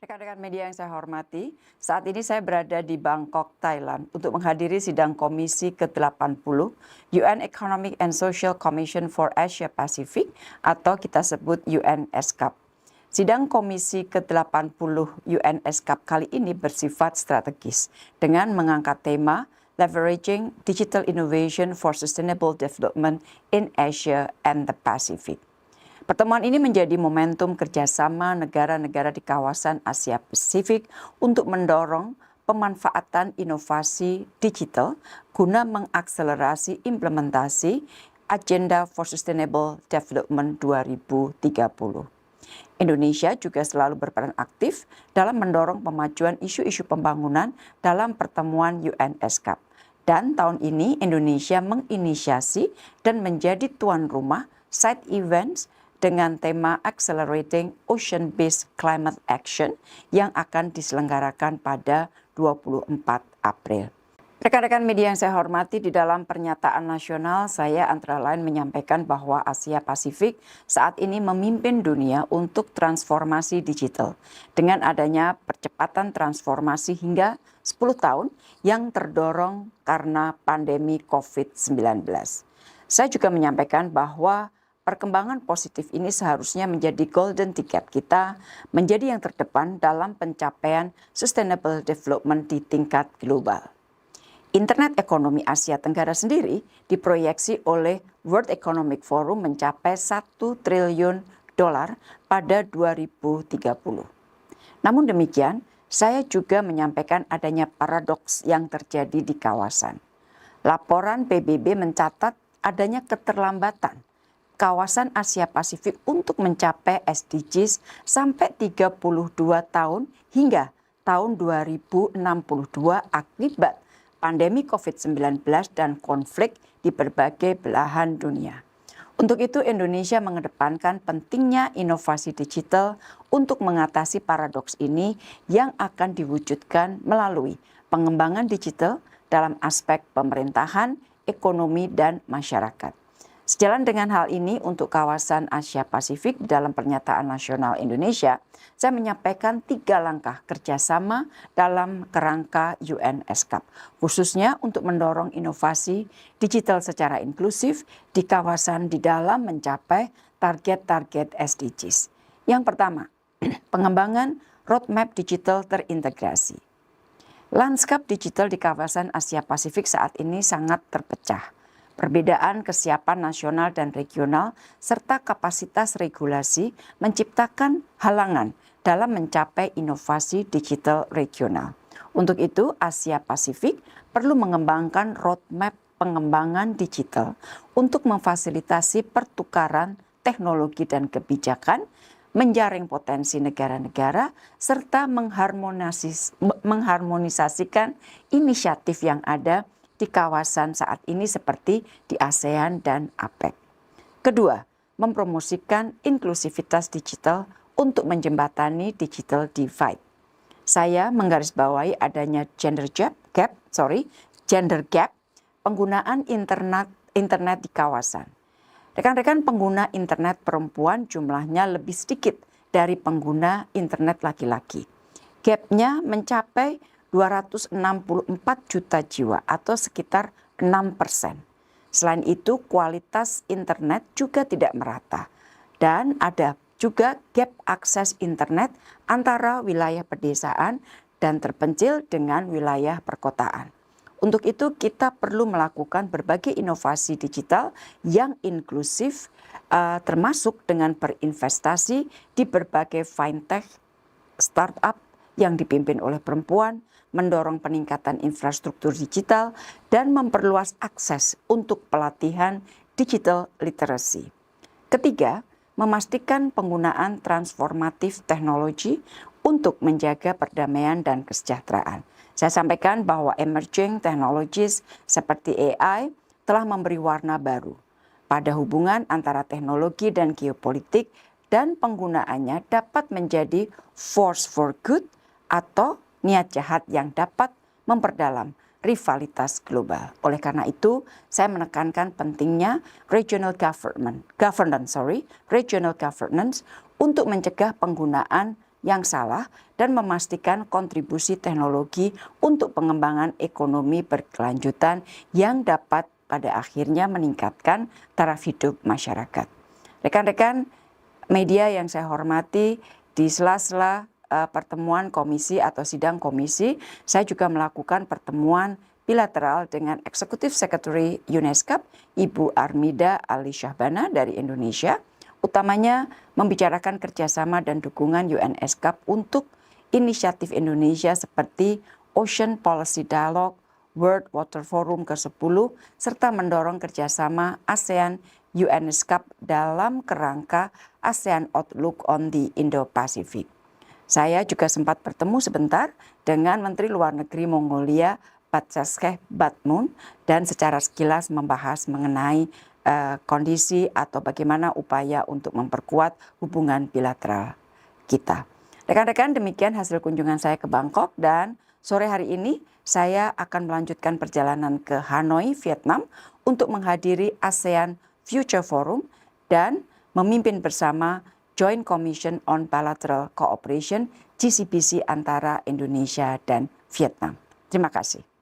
Rekan-rekan media yang saya hormati, saat ini saya berada di Bangkok, Thailand untuk menghadiri sidang Komisi ke-80 UN Economic and Social Commission for Asia Pacific atau kita sebut UN-ESCAP. Sidang Komisi ke-80 UN-ESCAP kali ini bersifat strategis dengan mengangkat tema Leveraging Digital Innovation for Sustainable Development in Asia and the Pacific. Pertemuan ini menjadi momentum kerjasama negara-negara di kawasan Asia Pasifik untuk mendorong pemanfaatan inovasi digital guna mengakselerasi implementasi Agenda for Sustainable Development 2030. Indonesia juga selalu berperan aktif dalam mendorong pemajuan isu-isu pembangunan dalam pertemuan UN-ESCAP. Dan tahun ini Indonesia menginisiasi dan menjadi tuan rumah side events dengan tema Accelerating Ocean-Based Climate Action yang akan diselenggarakan pada 24 April. Rekan-rekan media yang saya hormati, di dalam pernyataan nasional saya antara lain menyampaikan bahwa Asia Pasifik saat ini memimpin dunia untuk transformasi digital dengan adanya percepatan transformasi hingga 10 tahun yang terdorong karena pandemi COVID-19. Saya juga menyampaikan bahwa perkembangan positif ini seharusnya menjadi golden ticket kita menjadi yang terdepan dalam pencapaian sustainable development di tingkat global. Internet ekonomi Asia Tenggara sendiri diproyeksi oleh World Economic Forum mencapai $1 triliun pada 2030. Namun demikian, saya juga menyampaikan adanya paradoks yang terjadi di kawasan. Laporan PBB mencatat adanya keterlambatan kawasan Asia Pasifik untuk mencapai SDGs sampai 32 tahun hingga tahun 2062 akibat pandemi COVID-19 dan konflik di berbagai belahan dunia. Untuk itu Indonesia mengedepankan pentingnya inovasi digital untuk mengatasi paradoks ini yang akan diwujudkan melalui pengembangan digital dalam aspek pemerintahan, ekonomi, dan masyarakat. Sejalan dengan hal ini untuk kawasan Asia Pasifik dalam pernyataan nasional Indonesia, saya menyampaikan 3 langkah kerjasama dalam kerangka UN-ESCAP, khususnya untuk mendorong inovasi digital secara inklusif di kawasan di dalam mencapai target-target SDGs. Yang pertama, pengembangan roadmap digital terintegrasi. Lanskap digital di kawasan Asia Pasifik saat ini sangat terpecah. Perbedaan kesiapan nasional dan regional serta kapasitas regulasi menciptakan halangan dalam mencapai inovasi digital regional. Untuk itu, Asia Pasifik perlu mengembangkan roadmap pengembangan digital untuk memfasilitasi pertukaran teknologi dan kebijakan, menjaring potensi negara-negara, serta mengharmonisasikan inisiatif yang ada di kawasan saat ini seperti di ASEAN dan APEC. Kedua, mempromosikan inklusivitas digital untuk menjembatani digital divide. Saya menggarisbawahi adanya gender gap penggunaan internet di kawasan. Rekan-rekan pengguna internet perempuan jumlahnya lebih sedikit dari pengguna internet laki-laki. Gapnya mencapai 264 juta jiwa atau sekitar 6%. Selain itu, kualitas internet juga tidak merata. Dan ada juga gap akses internet antara wilayah pedesaan dan terpencil dengan wilayah perkotaan. Untuk itu, kita perlu melakukan berbagai inovasi digital yang inklusif, termasuk dengan berinvestasi di berbagai fintech, startup yang dipimpin oleh perempuan, mendorong peningkatan infrastruktur digital, dan memperluas akses untuk pelatihan digital literacy. Ketiga, memastikan penggunaan transformatif teknologi untuk menjaga perdamaian dan kesejahteraan. Saya sampaikan bahwa emerging technologies seperti AI telah memberi warna baru pada hubungan antara teknologi dan geopolitik, dan penggunaannya dapat menjadi force for good atau niat jahat yang dapat memperdalam rivalitas global. Oleh karena itu, saya menekankan pentingnya regional governance untuk mencegah penggunaan yang salah dan memastikan kontribusi teknologi untuk pengembangan ekonomi berkelanjutan yang dapat pada akhirnya meningkatkan taraf hidup masyarakat. Rekan-rekan media yang saya hormati, di sela-sela pertemuan komisi atau sidang komisi, saya juga melakukan pertemuan bilateral dengan Executive Secretary UNESCAP, Ibu Armida Ali Syahbana dari Indonesia, utamanya membicarakan kerjasama dan dukungan UNESCAP untuk inisiatif Indonesia seperti Ocean Policy Dialogue, World Water Forum ke-10, serta mendorong kerjasama ASEAN UNESCAP dalam kerangka ASEAN Outlook on the Indo-Pacific. Saya juga sempat bertemu sebentar dengan Menteri Luar Negeri Mongolia, Batsheskeh Batmun, dan secara sekilas membahas mengenai kondisi atau bagaimana upaya untuk memperkuat hubungan bilateral kita. Rekan-rekan, demikian hasil kunjungan saya ke Bangkok, dan sore hari ini saya akan melanjutkan perjalanan ke Hanoi, Vietnam untuk menghadiri ASEAN Future Forum dan memimpin bersama Joint Commission on Bilateral Cooperation GCBC antara Indonesia dan Vietnam. Terima kasih.